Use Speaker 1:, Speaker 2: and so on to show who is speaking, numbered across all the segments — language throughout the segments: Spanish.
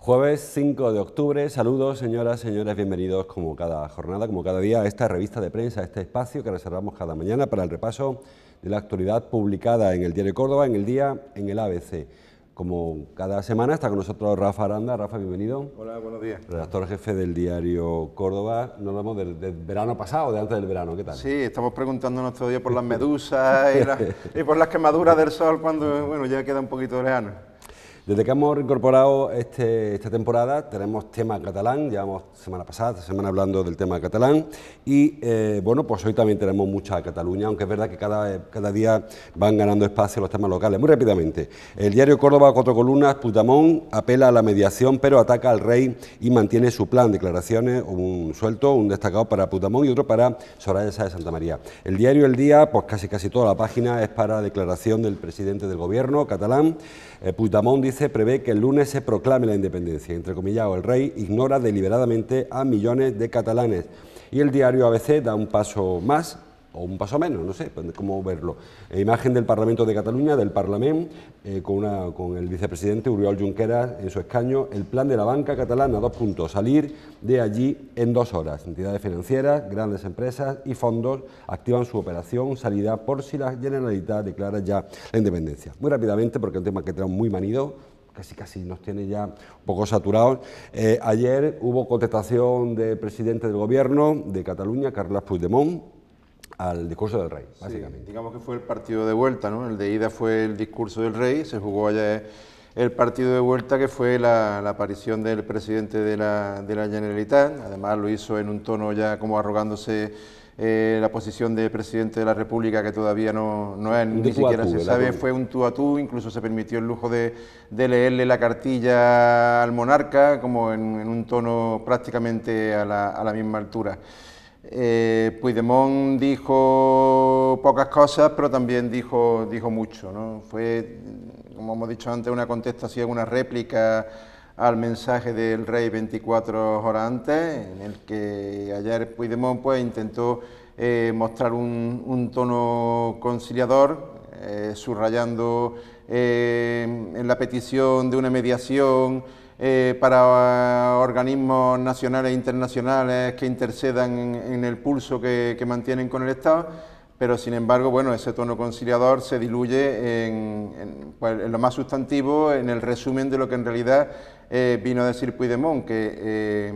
Speaker 1: Jueves 5 de octubre, saludos señoras, señores, bienvenidos como cada jornada, como cada día a esta revista de prensa, a este espacio que reservamos cada mañana para el repaso de la actualidad publicada en el Diario Córdoba, en El Día, en el ABC. Como cada semana está con nosotros Rafa Aranda. Rafa, bienvenido.
Speaker 2: Hola, buenos días.
Speaker 1: Redactor jefe del Diario Córdoba. Nos hablamos del verano pasado, de antes del verano, ¿qué tal?
Speaker 2: Sí, estamos preguntándonos todo día por las medusas y por las quemaduras del sol cuando, bueno, ya queda un poquito lejano.
Speaker 1: Desde que hemos incorporado esta temporada tenemos tema catalán, llevamos semana hablando del tema catalán y bueno, pues hoy también tenemos mucha Cataluña, aunque es verdad que cada día van ganando espacio los temas locales. Muy rápidamente, el Diario Córdoba, 4 columnas, Puigdemont apela a la mediación pero ataca al rey y mantiene su plan, declaraciones, un suelto, un destacado para Puigdemont y otro para Soraya Sáenz de Santa María. El Diario El Día, pues casi toda la página es para declaración del presidente del gobierno catalán. Puigdemont prevé que el lunes se proclame la independencia. Entrecomillado, el rey ignora deliberadamente a millones de catalanes. Y el Diario ABC da un paso más o un paso menos, no sé cómo verlo. Imagen del Parlamento de Cataluña, del Parlament, con el vicepresidente Oriol Junqueras en su escaño. El plan de la banca catalana, 2 puntos, salir de allí en 2 horas. Entidades financieras, grandes empresas y fondos activan su operación salida por si la Generalitat declara ya la independencia. Muy rápidamente, porque es un tema que tenemos muy manido, casi nos tiene ya un poco saturados. Ayer hubo contestación del presidente del gobierno de Cataluña, Carles Puigdemont, al discurso del rey, básicamente.
Speaker 2: Sí, digamos que fue el partido de vuelta, ¿no? El de ida fue el discurso del rey, se jugó ayer el partido de vuelta, que fue la aparición del presidente de la Generalitat. Además lo hizo en un tono ya como arrogándose la posición de presidente de la República, que todavía no es, ni siquiera se sabe, fue un tú a tú, incluso se permitió el lujo de leerle la cartilla al monarca, como en un tono prácticamente a la misma altura. Puigdemont dijo pocas cosas, pero también dijo mucho, ¿no? Fue, como hemos dicho antes, una contestación, una réplica al mensaje del rey 24 horas antes, en el que ayer Puigdemont pues intentó mostrar un tono conciliador, subrayando en la petición de una mediación para organismos nacionales e internacionales que intercedan en el pulso que mantienen con el Estado, pero sin embargo, bueno, ese tono conciliador se diluye pues, en lo más sustantivo, en el resumen de lo que en realidad vino a decir Puigdemont, que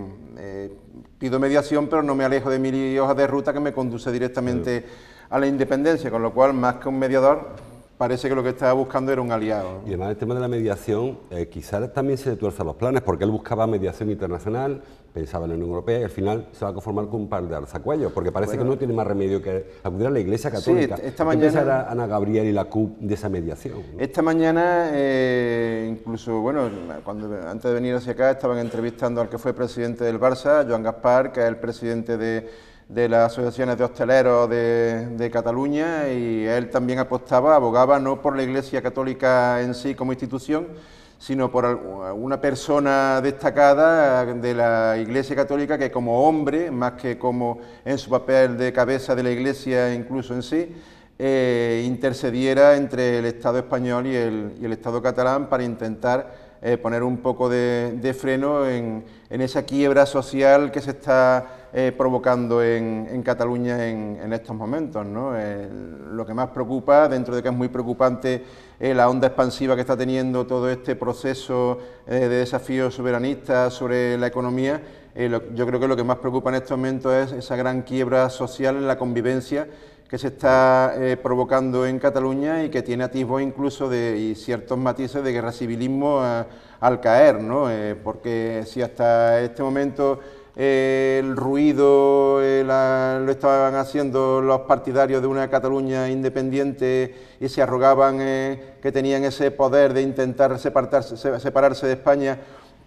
Speaker 2: pido mediación pero no me alejo de mi hoja de ruta que me conduce directamente a la independencia, con lo cual, más que un mediador, parece que lo que estaba buscando era un aliado, ¿no?
Speaker 1: Y además el tema de la mediación, quizás también se le tuerzan los planes, porque él buscaba mediación internacional, pensaba en la Unión Europea y al final se va a conformar con un par de alzacuellos, porque parece que no tiene más remedio que acudir a la Iglesia Católica.
Speaker 2: Sí, esta mañana
Speaker 1: ¿Qué piensa Ana Gabriel y la CUP de esa mediación, ¿no?
Speaker 2: Esta mañana, incluso, bueno, antes de venir hacia acá, estaban entrevistando al que fue presidente del Barça, Joan Gaspar, que es el presidente de las asociaciones de hosteleros de Cataluña, y él también abogaba no por la Iglesia Católica en sí como institución, sino por una persona destacada de la Iglesia Católica que como hombre, más que como en su papel de cabeza de la Iglesia incluso en sí, intercediera entre el Estado español y el Estado catalán para intentar poner un poco de freno en esa quiebra social que se está provocando en Cataluña en estos momentos, ¿no? Lo que más preocupa, dentro de que es muy preocupante la onda expansiva que está teniendo todo este proceso de desafíos soberanistas sobre la economía, yo creo que lo que más preocupa en estos momentos es esa gran quiebra social en la convivencia que se está provocando en Cataluña y que tiene atisbos incluso y ciertos matices de guerra civilismo al caer, ¿no? Porque si hasta este momento el ruido lo estaban haciendo los partidarios de una Cataluña independiente y se arrogaban que tenían ese poder de intentar separarse de España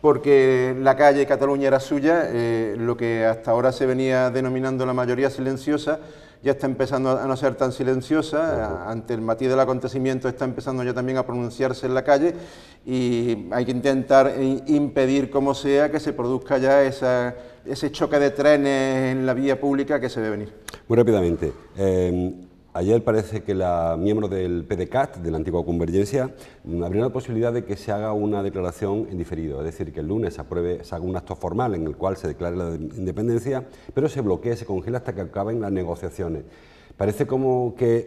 Speaker 2: porque la calle Cataluña era suya, lo que hasta ahora se venía denominando la mayoría silenciosa, ya está empezando a no ser tan silenciosa, ante el matiz del acontecimiento está empezando ya también a pronunciarse en la calle y hay que intentar impedir como sea que se produzca ya ese choque de trenes en la vía pública que se ve venir.
Speaker 1: Muy rápidamente, Ayer parece que la miembro del PDeCAT, de la antigua Convergencia, abrió la posibilidad de que se haga una declaración en diferido, es decir, que el lunes se haga un acto formal en el cual se declare la independencia, pero se bloquee, se congela hasta que acaben las negociaciones. Parece como que,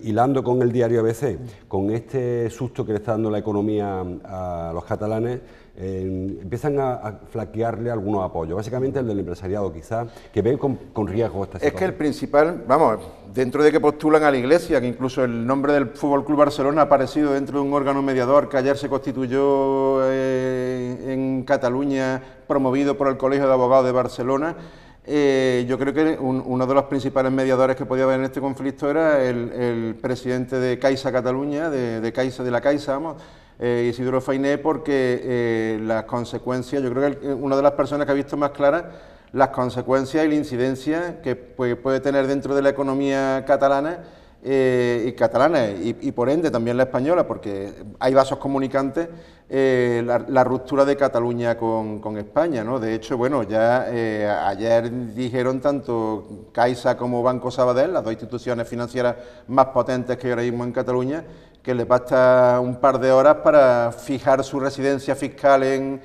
Speaker 1: hilando con el diario ABC, con este susto que le está dando la economía a los catalanes, empiezan a flaquearle algunos apoyos, básicamente el del empresariado quizás, que ve con riesgo esta situación.
Speaker 2: Es que el principal, vamos, dentro de que postulan a la Iglesia, que incluso el nombre del Fútbol Club Barcelona ha aparecido dentro de un órgano mediador que ayer se constituyó en Cataluña, promovido por el Colegio de Abogados de Barcelona. Yo creo que uno de los principales mediadores que podía haber en este conflicto era el presidente de Caixa Cataluña, de la Caixa, vamos, Isidro Fainé, porque las consecuencias, yo creo que una de las personas que ha visto más claras las consecuencias y la incidencia que puede tener dentro de la economía catalana y por ende también la española, porque hay vasos comunicantes, la ruptura de Cataluña con España, ¿no? De hecho, bueno, ya ayer dijeron tanto Caixa como Banco Sabadell, las dos instituciones financieras más potentes que hay ahora mismo en Cataluña, que les basta un par de horas para fijar su residencia fiscal en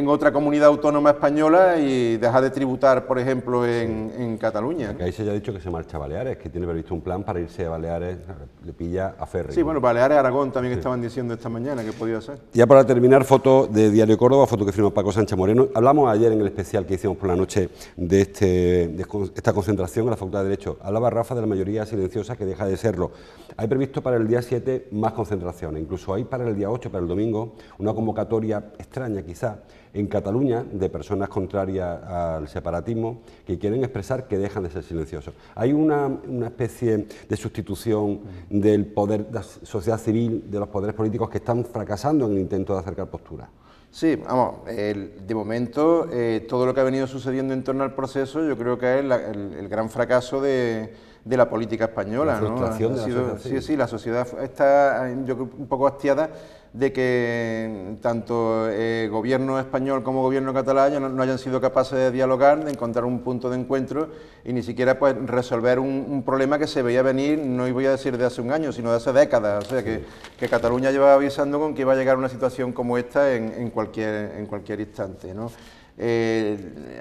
Speaker 2: otra comunidad autónoma española y dejar de tributar, por ejemplo, en Cataluña.
Speaker 1: Ahí se ya ha dicho que se marcha a Baleares, que tiene previsto un plan para irse a Baleares, le pilla a ferry.
Speaker 2: Sí, bueno, Baleares, Aragón también estaban diciendo esta mañana que podía ser.
Speaker 1: Ya para terminar, foto de Diario Córdoba, foto que firmó Paco Sánchez Moreno. Hablamos ayer en el especial que hicimos por la noche de esta concentración en la Facultad de Derecho. Hablaba Rafa de la mayoría silenciosa que deja de serlo. Hay previsto para el día 7 más concentraciones, incluso hay para el día 8, para el domingo, una convocatoria extraña quizá, en Cataluña, de personas contrarias al separatismo que quieren expresar que dejan de ser silenciosos. Hay una especie de sustitución del poder de la sociedad civil, de los poderes políticos que están fracasando en el intento de acercar posturas.
Speaker 2: Sí, vamos, de momento todo lo que ha venido sucediendo en torno al proceso yo creo que es el gran fracaso de la política española,
Speaker 1: la frustración, ¿no?
Speaker 2: Sí, la sociedad está yo creo, un poco hastiada de que tanto gobierno español como gobierno catalán no hayan sido capaces de dialogar, de encontrar un punto de encuentro y ni siquiera pues resolver un problema que se veía venir, no voy a decir de hace un año, sino de hace décadas. O sea, que Cataluña llevaba avisando con que iba a llegar una situación como esta en cualquier instante, ¿no?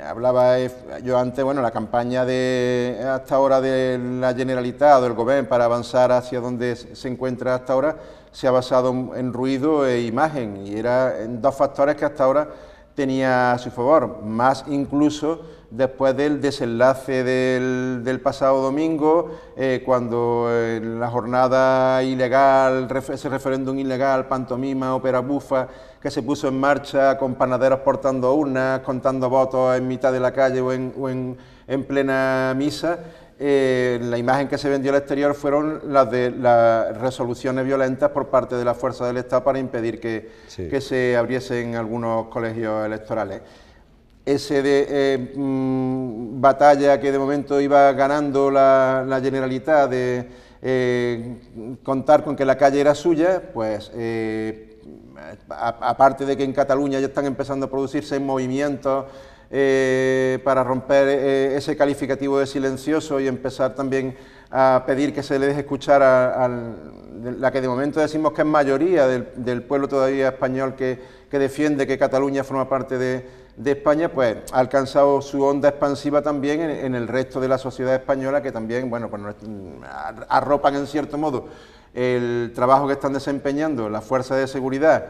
Speaker 2: Hablaba yo antes, bueno, la campaña hasta ahora de la Generalitat o del Gobierno para avanzar hacia donde se encuentra hasta ahora se ha basado en ruido e imagen y era en dos factores que hasta ahora tenía a su favor, más incluso después del desenlace del pasado domingo, cuando la jornada ilegal, ese referéndum ilegal, pantomima, ópera bufa, que se puso en marcha con panaderos portando urnas, contando votos en mitad de la calle o en plena misa. La imagen que se vendió al exterior fueron las de las resoluciones violentas por parte de las fuerzas del Estado para impedir que se abriesen algunos colegios electorales. Batalla que de momento iba ganando la Generalitat de contar con que la calle era suya, pues aparte de que en Cataluña ya están empezando a producirse movimientos para romper ese calificativo de silencioso y empezar también a pedir que se le deje escuchar a la que de momento decimos que es mayoría del pueblo todavía español que defiende que Cataluña forma parte de España, pues ha alcanzado su onda expansiva también en el resto de la sociedad española, que también, bueno, pues arropan en cierto modo el trabajo que están desempeñando las fuerzas de seguridad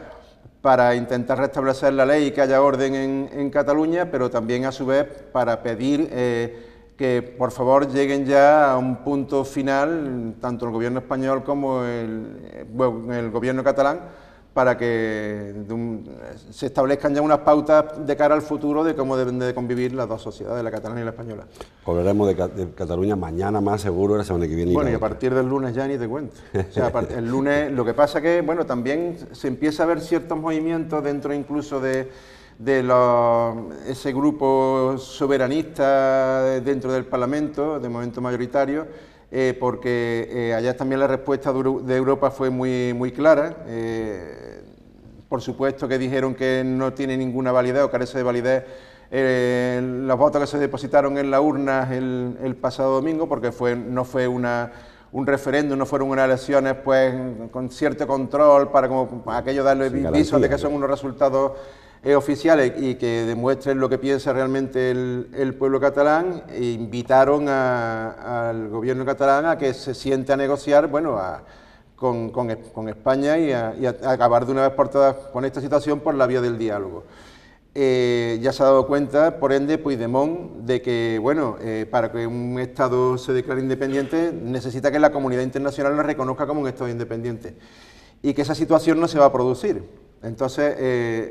Speaker 2: para intentar restablecer la ley y que haya orden en Cataluña, pero también a su vez para pedir que por favor lleguen ya a un punto final, tanto el gobierno español como el gobierno catalán, para que se establezcan ya unas pautas de cara al futuro de cómo deben de convivir las dos sociedades, la catalana y la española.
Speaker 1: Hablaremos de Cataluña mañana más seguro, la semana que viene.
Speaker 2: Bueno, y a partir del lunes ya ni te cuento. O sea, el lunes, lo que pasa que, bueno, también se empieza a ver ciertos movimientos dentro incluso de ese grupo soberanista dentro del Parlamento, de momento mayoritario, porque allá también la respuesta de Europa fue muy clara. Por supuesto que dijeron que no tiene ninguna validez o carece de validez los votos que se depositaron en las urnas el pasado domingo, porque no fue un referéndum, no fueron unas elecciones pues con cierto control para como aquello darle viso de que son unos resultados oficiales y que demuestren lo que piensa realmente el pueblo catalán. E invitaron al gobierno catalán a que se siente a negociar, bueno, con España y a acabar de una vez por todas con esta situación por la vía del diálogo. Ya se ha dado cuenta, por ende, Puigdemont, de que, bueno, para que un Estado se declare independiente necesita que la comunidad internacional lo reconozca como un Estado independiente y que esa situación no se va a producir. Entonces,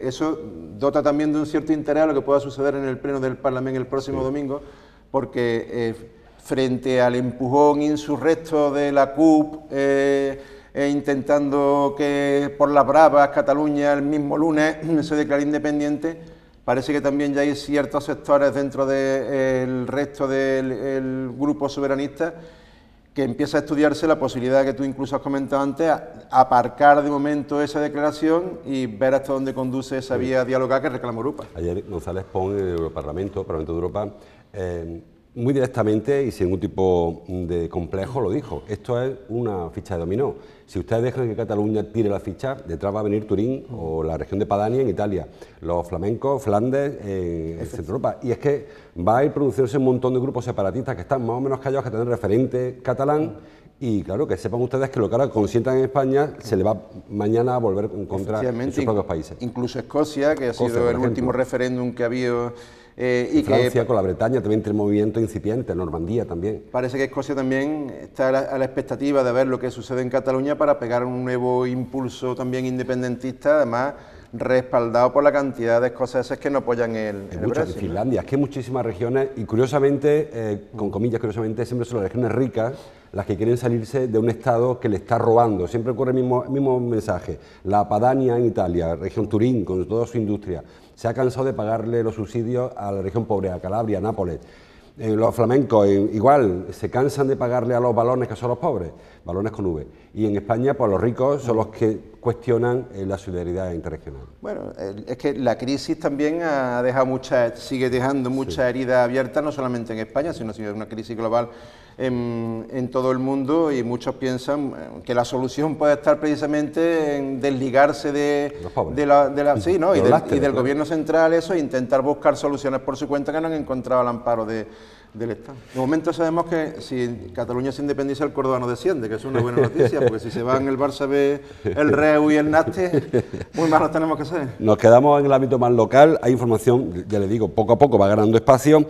Speaker 2: eso dota también de un cierto interés a lo que pueda suceder en el Pleno del Parlamento el próximo domingo, porque frente al empujón insurrecto de la CUP, intentando que por las bravas Cataluña el mismo lunes se declare independiente, parece que también ya hay ciertos sectores dentro del resto del grupo soberanista que empieza a estudiarse la posibilidad que tú incluso has comentado antes, aparcar de momento esa declaración y ver hasta dónde conduce esa vía dialogada que reclama Europa.
Speaker 1: Ayer González Pons en el Europarlamento, Parlamento de Europa, muy directamente y sin ningún tipo de complejo lo dijo: esto es una ficha de dominó. Si ustedes dejan que Cataluña tire la ficha, detrás va a venir Turín o la región de Padania en Italia, los flamencos, Flandes, en Centro Europa. Y es que va a ir produciéndose un montón de grupos separatistas que están más o menos callados, que tienen referente catalán. Y claro, que sepan ustedes que lo que ahora consientan en España se le va mañana a volver en contra en sus propios países.
Speaker 2: Incluso Escocia, que ha sido el último referéndum que ha habido. Y
Speaker 1: Francia con la Bretaña también tiene movimiento incipiente, Normandía también.
Speaker 2: Parece que Escocia también está a la expectativa de ver lo que sucede en Cataluña para pegar un nuevo impulso también independentista, además respaldado por la cantidad de escoceses que no apoyan el Brexit.
Speaker 1: En Finlandia, es que hay muchísimas regiones y curiosamente, con comillas, curiosamente, siempre son las regiones ricas las que quieren salirse de un Estado que le está robando. Siempre ocurre el mismo mensaje. La Padania en Italia, región Turín, con toda su industria, se ha cansado de pagarle los subsidios a la región pobre, a Calabria, a Nápoles. Los flamencos igual se cansan de pagarle a los valones, que son los pobres, valones con V. Y en España, pues los ricos son los que cuestionan la solidaridad interregional.
Speaker 2: Bueno, es que la crisis también sigue dejando muchas heridas abiertas, no solamente en España, sino una crisis global en todo el mundo, y muchos piensan que la solución puede estar precisamente en desligarse del gobierno central, eso, e intentar buscar soluciones por su cuenta que no han encontrado el amparo del Estado. De momento sabemos que si Cataluña se independiza, el Córdoba no desciende, que es una buena noticia, porque si se van el Barça B, el Reu y el Naste, muy malos tenemos que ser.
Speaker 1: Nos quedamos en el ámbito más local. Hay información, ya le digo, poco a poco va ganando espacio.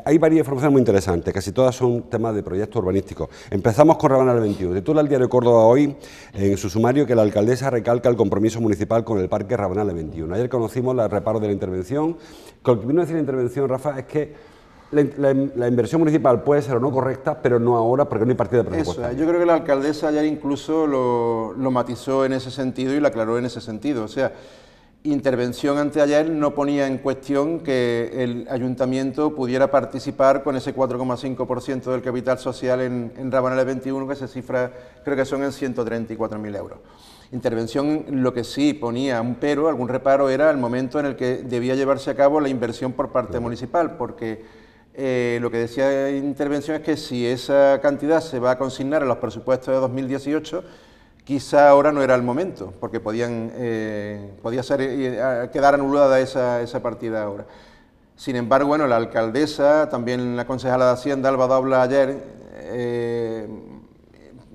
Speaker 1: Hay varias informaciones muy interesantes, casi todas son temas de proyectos urbanísticos. Empezamos con Rabanal 21. Titula el diario Córdoba hoy, en su sumario, que la alcaldesa recalca el compromiso municipal con el parque Rabanal 21. Ayer conocimos el reparo de la intervención. Lo que vino a decir la intervención, Rafa, es que la inversión municipal puede ser o no correcta, pero no ahora porque no hay partida presupuestaria.
Speaker 2: Yo creo que la alcaldesa ayer incluso lo matizó en ese sentido y lo aclaró en ese sentido. O sea, intervención anteayer no ponía en cuestión que el ayuntamiento pudiera participar con ese 4,5% del capital social en Rabanal 21, que se cifra, creo que son en 134.000 euros. Intervención, lo que sí ponía un pero, algún reparo, era el momento en el que debía llevarse a cabo la inversión por parte municipal, porque lo que decía Intervención es que si esa cantidad se va a consignar en los presupuestos de 2018, quizá ahora no era el momento, porque podía quedar anulada esa partida ahora. Sin embargo, bueno, la alcaldesa, también la concejala de Hacienda, Alba Dobla, ayer,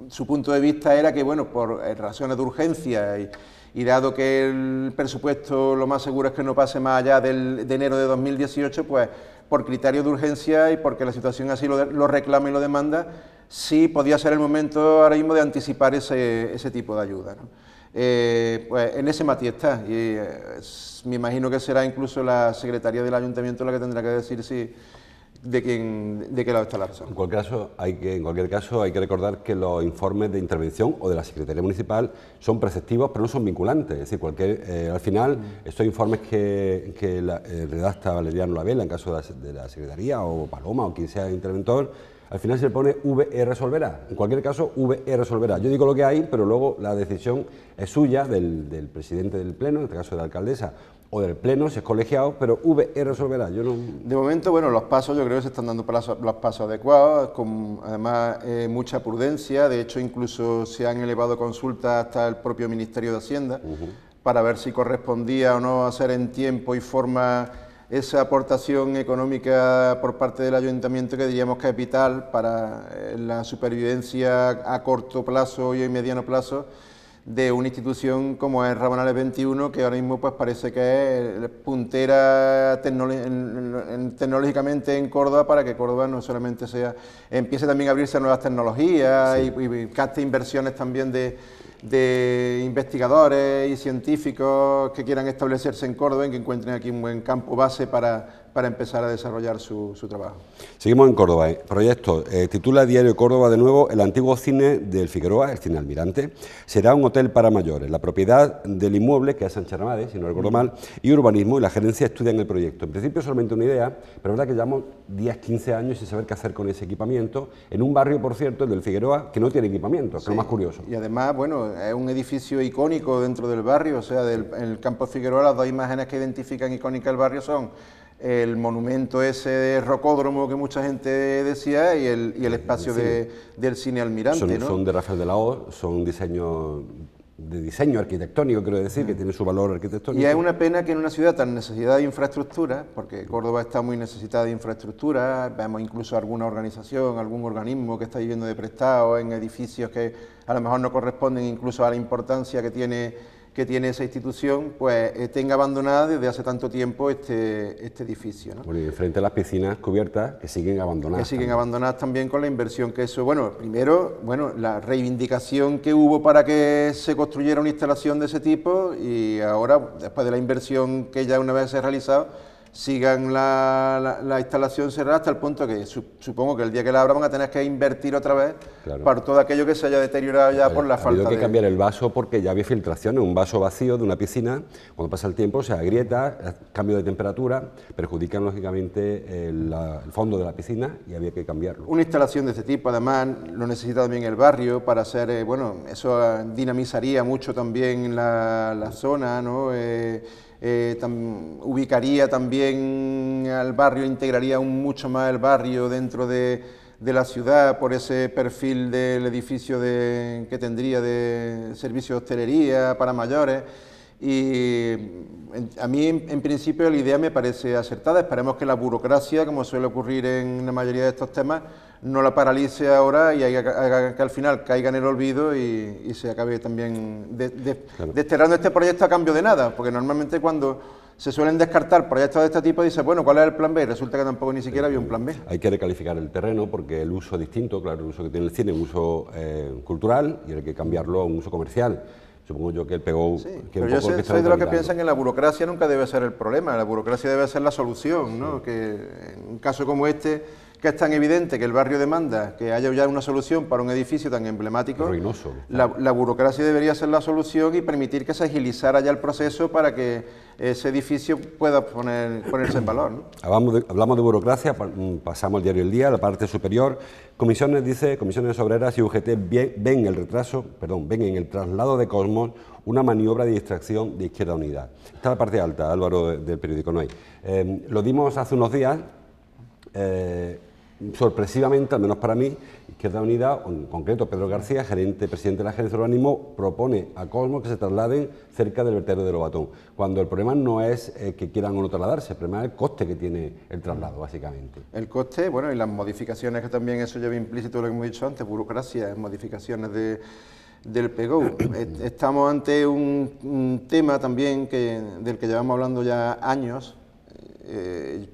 Speaker 2: su punto de vista era que, bueno, por razones de urgencia y dado que el presupuesto lo más seguro es que no pase más allá de enero de 2018, pues por criterio de urgencia y porque la situación así lo reclama y lo demanda, sí podía ser el momento ahora mismo de anticipar ese tipo de ayuda, ¿no? Pues en ese matiz está, y me imagino que será incluso la secretaría del ayuntamiento la que tendrá que decir de qué lado está la razón.
Speaker 1: En cualquier caso hay que recordar que los informes de intervención o de la Secretaría Municipal son preceptivos, pero no son vinculantes. Es decir, al final, estos informes que redacta Valeriano Lavela, en caso de la Secretaría, o Paloma, o quien sea el interventor, al final se le pone VE resolverá. En cualquier caso, VE resolverá. Yo digo lo que hay, pero luego la decisión es suya, del presidente del Pleno, en este caso de la alcaldesa, o del Pleno, si es colegiado, pero VE resolverá. Yo no...
Speaker 2: De momento, bueno, los pasos yo creo que se están dando los pasos adecuados, con además mucha prudencia. De hecho, incluso se han elevado consultas hasta el propio Ministerio de Hacienda para ver si correspondía o no hacer en tiempo y forma esa aportación económica por parte del Ayuntamiento, que diríamos que es vital para la supervivencia a corto plazo y a mediano plazo de una institución como es Rabanales 21, que ahora mismo pues parece que es puntera tecnológicamente en Córdoba, para que Córdoba no solamente empiece también a abrirse a nuevas tecnologías, sí, y capte inversiones también de investigadores y científicos que quieran establecerse en Córdoba y que encuentren aquí un buen campo base para empezar a desarrollar su trabajo.
Speaker 1: Seguimos en Córdoba. Proyecto, titula Diario Córdoba de nuevo: el antiguo cine del Figueroa, el Cine Almirante, será un hotel para mayores. La propiedad del inmueble, que es Sánchez Ramírez, si no recuerdo mal, y urbanismo y la gerencia estudian el proyecto. En principio solamente una idea, pero es verdad que llevamos 10, 15 años sin saber qué hacer con ese equipamiento, en un barrio, por cierto, el del Figueroa, que no tiene equipamiento, que es lo más curioso.
Speaker 2: Y además, bueno, es un edificio icónico dentro del barrio, o sea, en el campo Figueroa las dos imágenes que identifican icónica el barrio son el monumento ese de rocódromo que mucha gente decía y el espacio del Cine Almirante.
Speaker 1: Son de Rafael de la Hoz, son diseños de diseño arquitectónico, quiero decir, que tiene su valor arquitectónico.
Speaker 2: Y es una pena que en una ciudad tan necesitada de infraestructura, porque Córdoba está muy necesitada de infraestructura, vemos incluso alguna organización, algún organismo que está viviendo de prestado en edificios que a lo mejor no corresponden incluso a la importancia que tiene esa institución, pues tenga abandonada desde hace tanto tiempo este edificio, ¿no?
Speaker 1: Bueno, y frente a las piscinas cubiertas que siguen abandonadas.
Speaker 2: Que siguen abandonadas también con la inversión que eso, bueno, primero, la reivindicación que hubo para que se construyera una instalación de ese tipo, y ahora, después de la inversión que ya una vez se ha realizado, sigan la instalación cerrada hasta el punto que supongo que el día que la abran van a tener que invertir otra vez, claro, para todo aquello que se haya deteriorado ya por la falta de...
Speaker 1: Ha habido que cambiar el vaso porque ya había filtraciones. Un vaso vacío de una piscina, cuando pasa el tiempo se agrieta, cambio de temperatura, perjudican lógicamente el fondo de la piscina y había que cambiarlo.
Speaker 2: Una instalación de este tipo, además, lo necesita también el barrio para hacer, bueno, eso dinamizaría mucho también la zona, ¿no? Ubicaría también al barrio, integraría aún mucho más el barrio dentro de la ciudad por ese perfil del edificio que tendría de servicio de hostelería para mayores. Y a mí en principio la idea me parece acertada. Esperemos que la burocracia, como suele ocurrir en la mayoría de estos temas, no la paralice ahora y haga que al final caiga en el olvido y se acabe también desterrando este proyecto a cambio de nada, porque normalmente cuando se suelen descartar proyectos de este tipo dice, bueno, ¿cuál es el plan B? Y resulta que tampoco ni siquiera había un plan B.
Speaker 1: Hay que recalificar el terreno porque el uso es distinto, claro, el uso que tiene el cine es un uso cultural y hay que cambiarlo a un uso comercial. Supongo yo que él pegó...
Speaker 2: Sí, pero yo soy de los que piensan que la burocracia nunca debe ser el problema, la burocracia debe ser la solución, ¿no? Sí. Que en un caso como este, que es tan evidente que el barrio demanda que haya ya una solución para un edificio tan emblemático,
Speaker 1: ruinoso,
Speaker 2: la burocracia debería ser la solución y permitir que se agilizara ya el proceso para que ese edificio pueda ponerse en valor, ¿no?
Speaker 1: Hablamos de burocracia, pasamos al diario El Día, la parte superior. Comisiones Obreras y UGT ven en el traslado de Cosmos una maniobra de distracción de Izquierda Unida. Está la parte alta, Álvaro, del periódico, no hay. Lo dimos hace unos días. Sorpresivamente, al menos para mí, Izquierda Unida, en concreto Pedro García, presidente de la Gerencia de Urbanismo, propone a Cosmos que se trasladen cerca del vertedero de Lobatón, cuando el problema no es que quieran o no trasladarse, el problema es el coste que tiene el traslado, básicamente.
Speaker 2: El coste, bueno, y las modificaciones que también eso lleva implícito lo que hemos dicho antes, burocracia, modificaciones del PGO. Estamos ante un tema también del que llevamos hablando ya años,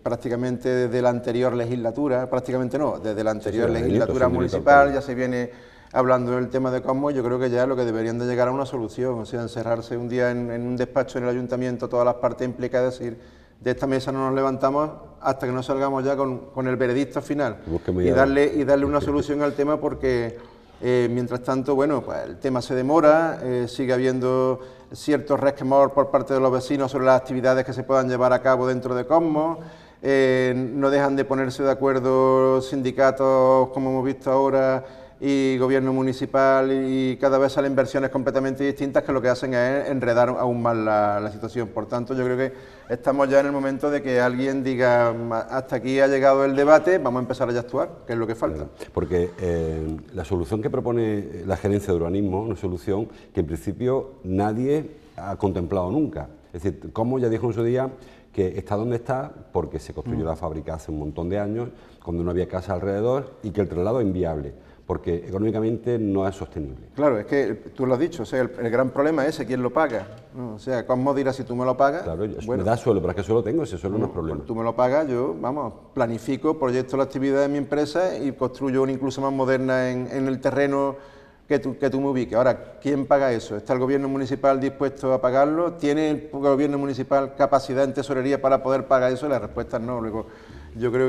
Speaker 2: prácticamente desde la anterior legislatura, desde la anterior legislatura municipal ya se viene hablando del tema de Cosmos. Yo creo que ya lo que deberían de llegar a una solución, o sea, encerrarse un día en un despacho en el ayuntamiento, todas las partes implicadas, decir, de esta mesa no nos levantamos hasta que no salgamos ya con el veredicto final y darle una solución al tema, porque mientras tanto, bueno, pues el tema se demora, sigue habiendo cierto resquemor por parte de los vecinos sobre las actividades que se puedan llevar a cabo dentro de Cosmos, no dejan de ponerse de acuerdo sindicatos, como hemos visto ahora, y gobierno municipal, y cada vez salen versiones completamente distintas que lo que hacen es enredar aún más la situación. Por tanto, yo creo que estamos ya en el momento de que alguien diga hasta aquí ha llegado el debate, vamos a empezar ya a actuar, que es lo que falta.
Speaker 1: Porque la solución que propone la gerencia de urbanismo es una solución que en principio nadie ha contemplado nunca. Es decir, como ya dijo en su día, que está donde está porque se construyó la fábrica hace un montón de años, cuando no había casa alrededor, y que el traslado es inviable, porque económicamente no es sostenible.
Speaker 2: Claro, es que tú lo has dicho, o sea, el gran problema es ese, ¿quién lo paga? ¿No? O sea, ¿cómo dirás si tú me lo pagas?
Speaker 1: Claro, bueno, me da suelo, pero es que suelo tengo, ese suelo no es problema.
Speaker 2: Tú me lo pagas, yo, vamos, planifico, proyecto la actividad de mi empresa y construyo una incluso más moderna en el terreno que tú me ubiques. Ahora, ¿quién paga eso? ¿Está el gobierno municipal dispuesto a pagarlo? ¿Tiene el gobierno municipal capacidad en tesorería para poder pagar eso? La respuesta es no. Luego, yo creo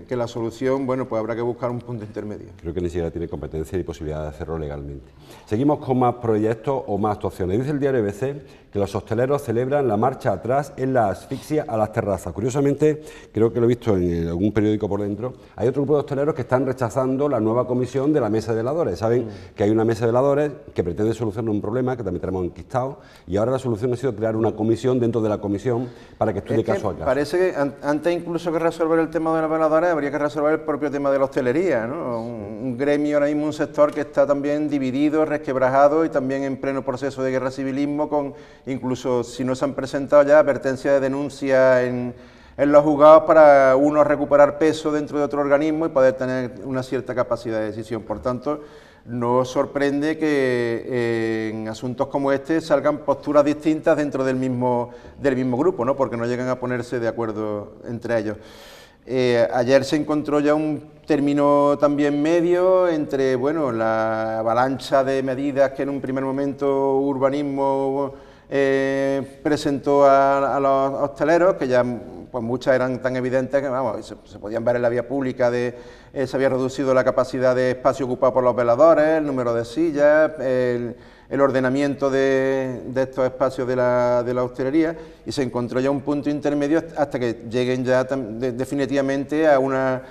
Speaker 2: que la solución, bueno, pues habrá que buscar un punto intermedio.
Speaker 1: Creo que ni siquiera tiene competencia ni posibilidad de hacerlo legalmente. Seguimos con más proyectos o más actuaciones. Dice el diario ABC que los hosteleros celebran la marcha atrás en la asfixia a las terrazas. Curiosamente, creo que lo he visto en algún periódico por dentro, hay otro grupo de hosteleros que están rechazando la nueva comisión de la mesa de veladores. Saben que hay una mesa de veladores que pretende solucionar un problema que también tenemos enquistado, y ahora la solución ha sido crear una comisión dentro de la comisión para que estudie caso a caso.
Speaker 2: Parece que antes incluso que resolver el tema de los veladores habría que resolver el propio tema de la hostelería, ¿no? Un gremio ahora mismo, un sector que está también dividido, resquebrajado y también en pleno proceso de guerra civilismo, con incluso si no se han presentado ya advertencias de denuncia en los juzgados para uno recuperar peso dentro de otro organismo y poder tener una cierta capacidad de decisión. Por tanto, no sorprende que en asuntos como este salgan posturas distintas dentro del mismo grupo, ¿no? Porque no llegan a ponerse de acuerdo entre ellos. Ayer se encontró ya un término también medio entre, bueno, la avalancha de medidas que en un primer momento urbanismo presentó a los hosteleros, que ya pues muchas eran tan evidentes que vamos, se podían ver en la vía pública. Se había reducido la capacidad de espacio ocupado por los veladores, el número de sillas, el ordenamiento de estos espacios de la hostelería, y se encontró ya un punto intermedio hasta que lleguen ya definitivamente a una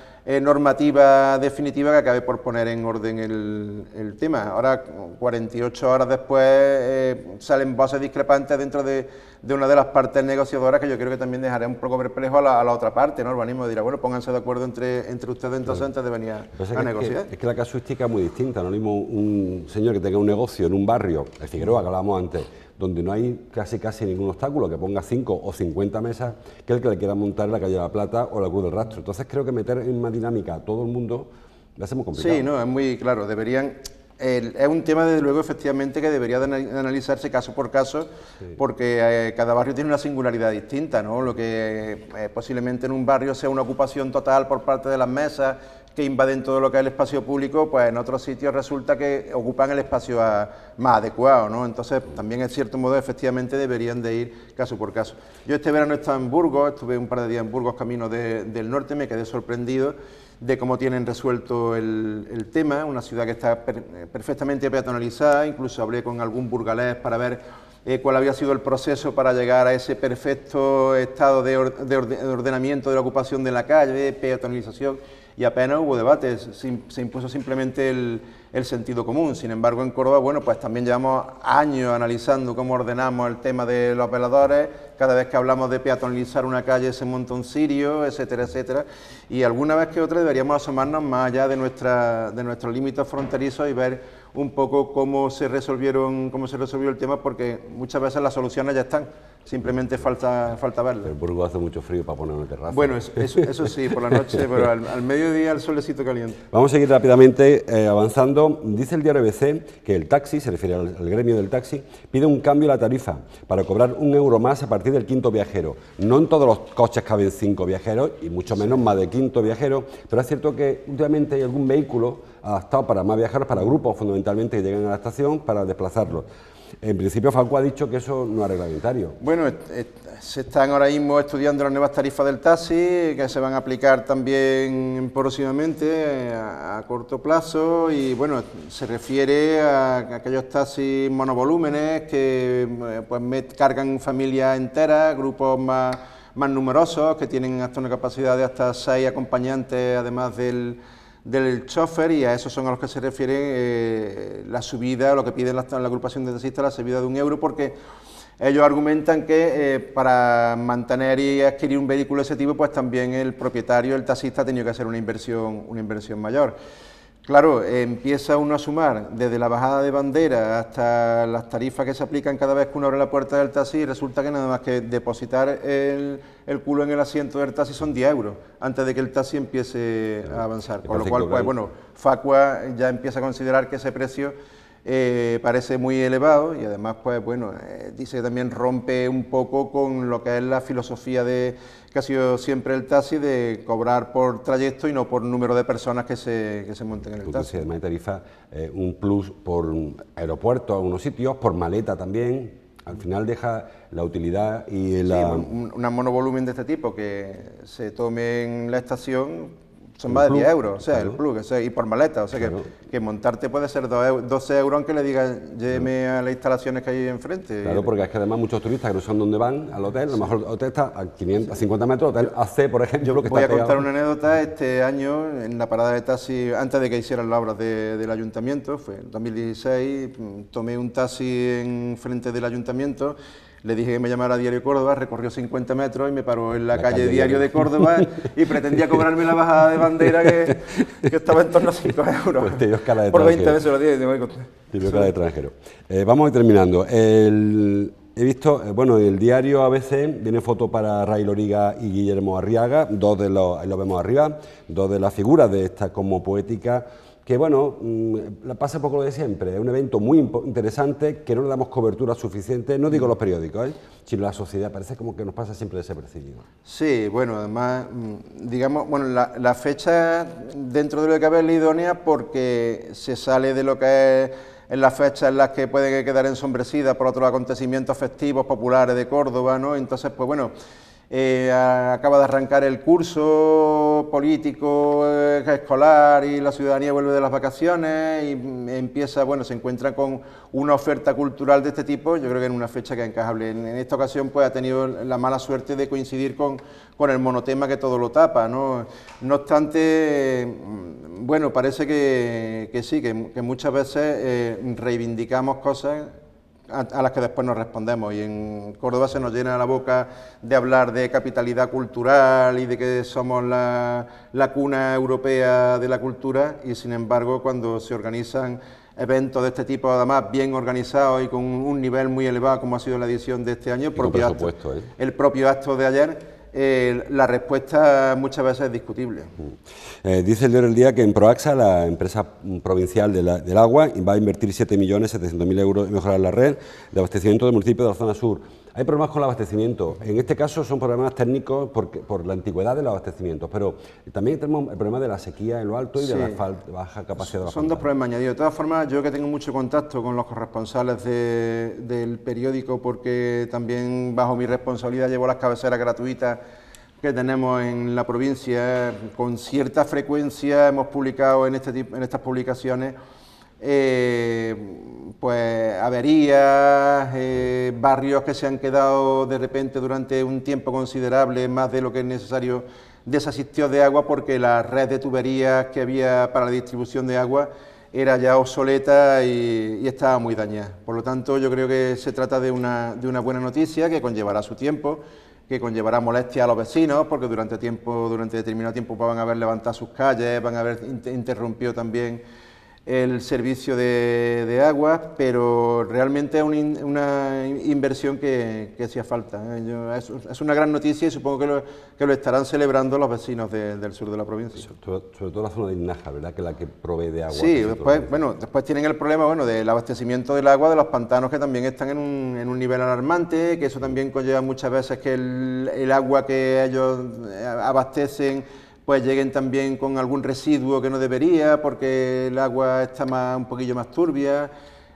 Speaker 2: normativa definitiva que acabe por poner en orden el tema. Ahora, 48 horas después, salen voces discrepantes dentro de una de las partes negociadoras, que yo creo que también dejará un poco perplejo a la otra parte, ¿no? El urbanismo dirá, bueno, pónganse de acuerdo entre ustedes entonces antes de venir a negociar.
Speaker 1: Es que la casuística es muy distinta, no es lo mismo un señor que tenga un negocio en un barrio, el Figueroa que hablábamos antes, donde no hay casi ningún obstáculo, que ponga 5 o 50 mesas, que el que le quiera montar en la calle de la Plata o la Cruz del Rastro. Entonces creo que meter en más dinámica a todo el mundo lo hace muy complicado.
Speaker 2: Sí, no, es muy claro, deberían... es un tema, desde luego, efectivamente, que debería de analizarse caso por caso, sí, porque cada barrio tiene una singularidad distinta, ¿no? Lo que posiblemente en un barrio sea una ocupación total por parte de las mesas, que invaden todo lo que es el espacio público, pues en otros sitios resulta que ocupan el espacio más adecuado, ¿no? Entonces, también en cierto modo, efectivamente, deberían de ir caso por caso. Yo este verano he estado en Burgos, estuve un par de días en Burgos, camino del norte, me quedé sorprendido de cómo tienen resuelto el tema, una ciudad que está perfectamente peatonalizada. Incluso hablé con algún burgalés para ver cuál había sido el proceso para llegar a ese perfecto estado de ordenamiento de la ocupación de la calle, peatonalización, y apenas hubo debates, se impuso simplemente el sentido común. Sin embargo, en Córdoba, bueno, pues también llevamos años analizando cómo ordenamos el tema de los veladores. Cada vez que hablamos de peatonalizar una calle se monta un cirio, etcétera, etcétera, y alguna vez que otra deberíamos asomarnos más allá de nuestros límites fronterizos y ver un poco cómo se resolvió el tema, porque muchas veces las soluciones ya están, simplemente falta verlas.
Speaker 1: En Burgos hace mucho frío para poner una terraza.
Speaker 2: Bueno, eso sí, por la noche, pero al mediodía el solecito caliente.
Speaker 1: Vamos a seguir rápidamente avanzando. Dice el diario ABC que el taxi, se refiere al gremio del taxi, pide un cambio en la tarifa para cobrar €1 más a partir del quinto viajero. No en todos los coches caben 5 viajeros, y mucho menos más de quinto viajero, pero es cierto que últimamente hay algún vehículo adaptado para más viajeros, para grupos fundamentalmente que llegan a la estación para desplazarlos. En principio, Falco ha dicho que eso no es reglamentario.
Speaker 2: Bueno, se están ahora mismo estudiando las nuevas tarifas del taxi, que se van a aplicar también próximamente a corto plazo, y bueno, se refiere a aquellos taxis monovolúmenes que pues cargan familias enteras, grupos más numerosos, que tienen hasta una capacidad de hasta 6 acompañantes, además del del chofer, y a esos son a los que se refiere la subida, lo que piden la agrupación de taxistas, la subida de 1 euro, porque ellos argumentan que para mantener y adquirir un vehículo de ese tipo, pues también el propietario, el taxista, ha tenido que hacer una inversión mayor. Claro, empieza uno a sumar desde la bajada de bandera hasta las tarifas que se aplican cada vez que uno abre la puerta del taxi, y resulta que nada más que depositar el culo en el asiento del taxi son 10 euros antes de que el taxi empiece a avanzar. Con lo cual, pues bueno, Facua ya empieza a considerar que ese precio parece muy elevado, y además, pues bueno, dice que también rompe un poco con lo que es la filosofía que ha sido siempre el taxi, de cobrar por trayecto y no por número de personas que se monten en el taxi.
Speaker 1: Además de tarifa, un plus por aeropuertos, a unos sitios, por maleta también. Al final deja la utilidad y
Speaker 2: un monovolumen de este tipo que se tome en la estación son más de 10 euros, o sea, claro, el plug, o sea, y por maleta, o sea, claro, que montarte puede ser 12 euros aunque le digas lléveme a las instalaciones que hay enfrente.
Speaker 1: Claro, porque es que además muchos turistas que no saben dónde van al hotel, a lo mejor el hotel está a 50 metros, hotel AC, por ejemplo, que
Speaker 2: voy
Speaker 1: está
Speaker 2: a contar una anécdota. Este año, en la parada de taxi, antes de que hicieran las obras del ayuntamiento, fue en 2016, tomé un taxi en frente del ayuntamiento. Le dije que me llamara a Diario Córdoba, recorrió 50 metros y me paró en la calle Diario de Córdoba y pretendía cobrarme la bajada de bandera que estaba en torno a 5 euros.
Speaker 1: Pues te dio cara de
Speaker 2: por 20 veces lo dije.
Speaker 1: Te dio cara de extranjero. Vamos a ir terminando. He visto, bueno, en el diario ABC viene foto para Ray Loriga y Guillermo Arriaga, ahí lo vemos arriba, dos de las figuras de esta como poética, que bueno, pasa poco lo de siempre, es un evento muy interesante que no le damos cobertura suficiente, no digo los periódicos, sino la sociedad, parece como que nos pasa siempre desapercibido.
Speaker 2: Sí, bueno, además, digamos, bueno, la fecha dentro de lo que cabe es la idónea porque se sale de lo que es en las fechas en las que pueden quedar ensombrecidas por otros acontecimientos festivos populares de Córdoba, ¿no? Entonces, pues bueno, acaba de arrancar el curso político escolar y la ciudadanía vuelve de las vacaciones y empieza, bueno, se encuentra con una oferta cultural de este tipo. Yo creo que en una fecha que es encajable. En esta ocasión pues ha tenido la mala suerte de coincidir con el monotema que todo lo tapa, ¿no? No obstante, bueno, parece que sí, que muchas veces reivindicamos cosas a las que después nos respondemos, y en Córdoba se nos llena la boca de hablar de capitalidad cultural y de que somos la cuna europea de la cultura, y sin embargo cuando se organizan eventos de este tipo, además bien organizados y con un nivel muy elevado como ha sido la edición de este año, el propio acto de ayer, la respuesta muchas veces es discutible.
Speaker 1: Dice el diario El Día que en Proaxa, la empresa provincial del agua, va a invertir 7.700.000 euros en mejorar la red de abastecimiento del municipio de la zona sur. Hay problemas con el abastecimiento, en este caso son problemas técnicos por la antigüedad de los abastecimientos, pero también tenemos el problema de la sequía en lo alto y de la baja capacidad de la
Speaker 2: Son dos problemas añadidos. De todas formas, yo que tengo mucho contacto con los corresponsales del periódico, porque también bajo mi responsabilidad llevo las cabeceras gratuitas que tenemos en la provincia, con cierta frecuencia hemos publicado en estas publicaciones pues averías, barrios que se han quedado de repente durante un tiempo considerable, más de lo que es necesario, desasistidos de agua porque la red de tuberías que había para la distribución de agua era ya obsoleta y estaba muy dañada. Por lo tanto, yo creo que se trata de una buena noticia que conllevará su tiempo, que conllevará molestia a los vecinos, porque durante determinado tiempo van a haber levantado sus calles, van a haber interrumpido también el servicio de agua, pero realmente es una inversión que hacía falta. Es una gran noticia y supongo que lo estarán celebrando los vecinos del sur de la provincia.
Speaker 1: Sobre todo la zona de Inaja, ¿verdad?, que es la que provee de agua.
Speaker 2: Sí, después tienen el problema del abastecimiento del agua de los pantanos, que también están en un nivel alarmante, que eso también conlleva muchas veces que el agua que ellos abastecen pues lleguen también con algún residuo que no debería, porque el agua está un poquillo más turbia,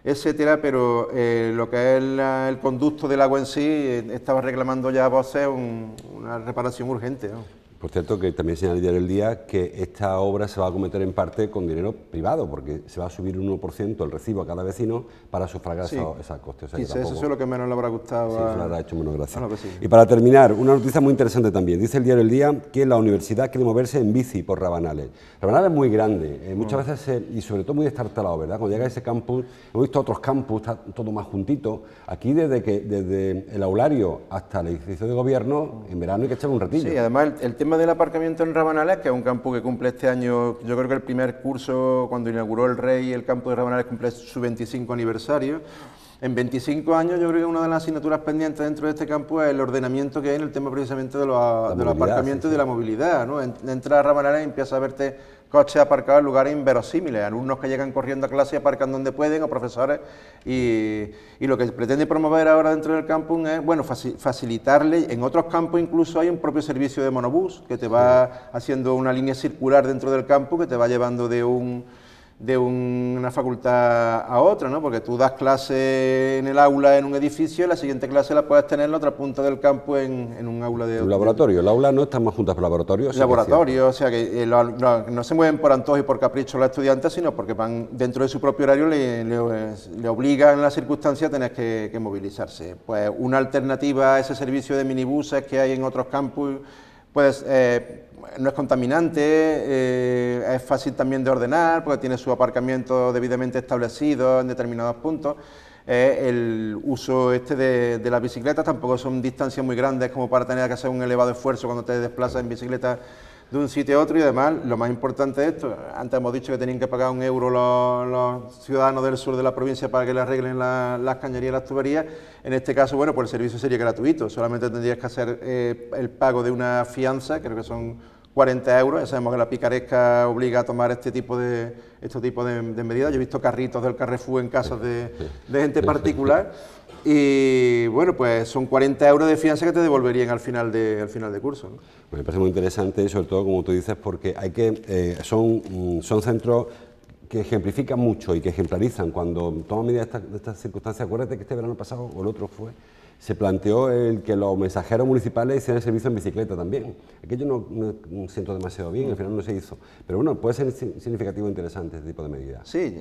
Speaker 2: etcétera, pero lo que es el conducto del agua en sí, estaba reclamando ya a voces una reparación urgente, ¿no?
Speaker 1: Por cierto, que también señala el diario El Día que esta obra se va a acometer en parte con dinero privado, porque se va a subir un 1% el recibo a cada vecino para sufragar esos costes. O sea,
Speaker 2: quizás eso es lo que menos le habrá gustado.
Speaker 1: Sí, eso le habrá hecho menos gracia.
Speaker 2: Bueno, pues sí.
Speaker 1: Y para terminar, una noticia muy interesante también. Dice el diario El Día que la universidad quiere moverse en bici por Rabanales. Rabanales es muy grande, muchas veces, y sobre todo muy destartalado, ¿verdad? Cuando llega a ese campus, hemos visto otros campus, está todo más juntito. Aquí desde el aulario hasta el edificio de gobierno, en verano hay que echar un ratillo.
Speaker 2: Sí, además el tema del aparcamiento en Rabanales, que es un campus que cumple este año, yo creo que el primer curso, cuando inauguró el Rey, el campus de Rabanales cumple su 25 aniversario. En 25 años yo creo que una de las asignaturas pendientes dentro de este campus es el ordenamiento que hay en el tema precisamente de los aparcamientos y de la movilidad, ¿no? Entras a Rabanales y empiezas a verte coches aparcados en lugares inverosímiles, alumnos que llegan corriendo a clase y aparcan donde pueden, o profesores, y lo que pretende promover ahora dentro del campus es, bueno, facilitarle, en otros campus incluso hay un propio servicio de monobús que te va haciendo una línea circular dentro del campus que te va llevando de una facultad a otra, ¿no? Porque tú das clase en el aula en un edificio y la siguiente clase la puedes tener en la otra punta del campo en un aula de...
Speaker 1: Un laboratorio, el aula no está más juntas por laboratorio.
Speaker 2: Laboratorio, o sea que no se mueven por antojo y por capricho los estudiantes, sino porque van dentro de su propio horario, le obligan en las circunstancias a tener que movilizarse. Pues una alternativa a ese servicio de minibuses que hay en otros campus, pues no es contaminante, es fácil también de ordenar, porque tiene su aparcamiento debidamente establecido en determinados puntos. El uso de las bicicletas tampoco son distancias muy grandes como para tener que hacer un elevado esfuerzo cuando te desplazas en bicicleta de un sitio a otro, y además lo más importante de esto, antes hemos dicho que tenían que pagar €1 los ciudadanos del sur de la provincia para que le arreglen las cañerías y las tuberías. En este caso, bueno, pues el servicio sería gratuito, solamente tendrías que hacer el pago de una fianza, creo que son 40 euros, ya sabemos que la picaresca obliga a tomar este tipo de medidas. Yo he visto carritos del Carrefour en casas de gente particular y bueno, pues son 40 euros de fianza que te devolverían al final de curso, ¿no?
Speaker 1: Pues me parece muy interesante, sobre todo como tú dices, porque son centros que ejemplifican mucho y que ejemplarizan. Cuando toman medidas de estas circunstancias, acuérdate que este verano pasado, o el otro se planteó el que los mensajeros municipales hicieran servicio en bicicleta también. Aquello no siento demasiado bien, al final no se hizo. Pero bueno, puede ser significativo e interesante este tipo de medidas.
Speaker 2: Sí,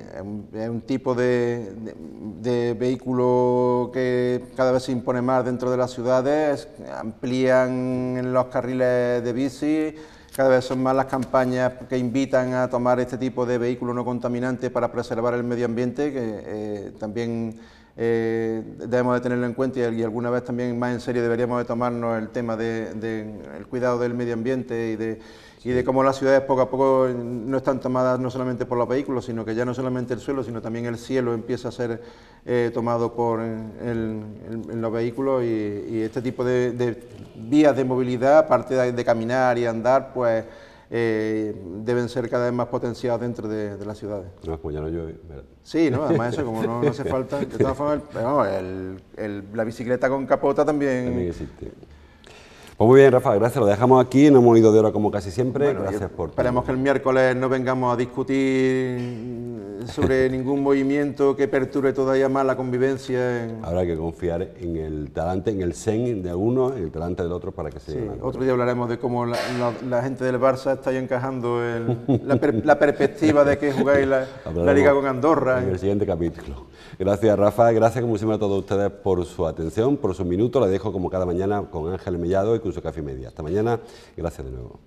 Speaker 2: es un tipo de vehículo que cada vez se impone más dentro de las ciudades, amplían en los carriles de bici. Cada vez son más las campañas que invitan a tomar este tipo de vehículos no contaminantes para preservar el medio ambiente, que también debemos de tenerlo en cuenta, y alguna vez también más en serio deberíamos de tomarnos el tema del cuidado del medio ambiente y de cómo las ciudades poco a poco no están tomadas no solamente por los vehículos, sino que ya no solamente el suelo, sino también el cielo empieza a ser tomado en los vehículos, y este tipo de vías de movilidad, aparte de caminar y andar, pues deben ser cada vez más potenciadas dentro de las ciudades.
Speaker 1: No, pues ya no llueve.
Speaker 2: Sí, ¿no? Además eso, como no hace falta, de todas formas, la bicicleta con capota también
Speaker 1: existe. Pues muy bien, Rafa, gracias, lo dejamos aquí, no hemos ido de hora como casi siempre, bueno, gracias por todo.
Speaker 2: Esperemos que el miércoles no vengamos a discutir sobre ningún movimiento que perturbe todavía más la convivencia.
Speaker 1: Habrá que confiar en el talante, en el zen de uno, en el talante del otro para que se...
Speaker 2: Sí, otro día hablaremos de cómo la gente del Barça está ahí encajando la perspectiva de que jugáis la Liga con Andorra.
Speaker 1: En el siguiente capítulo. Gracias, Rafa, gracias como siempre a todos ustedes por su atención, por sus minutos. La dejo como cada mañana con Ángel Mellado y con su Café y Media. Hasta mañana, gracias de nuevo.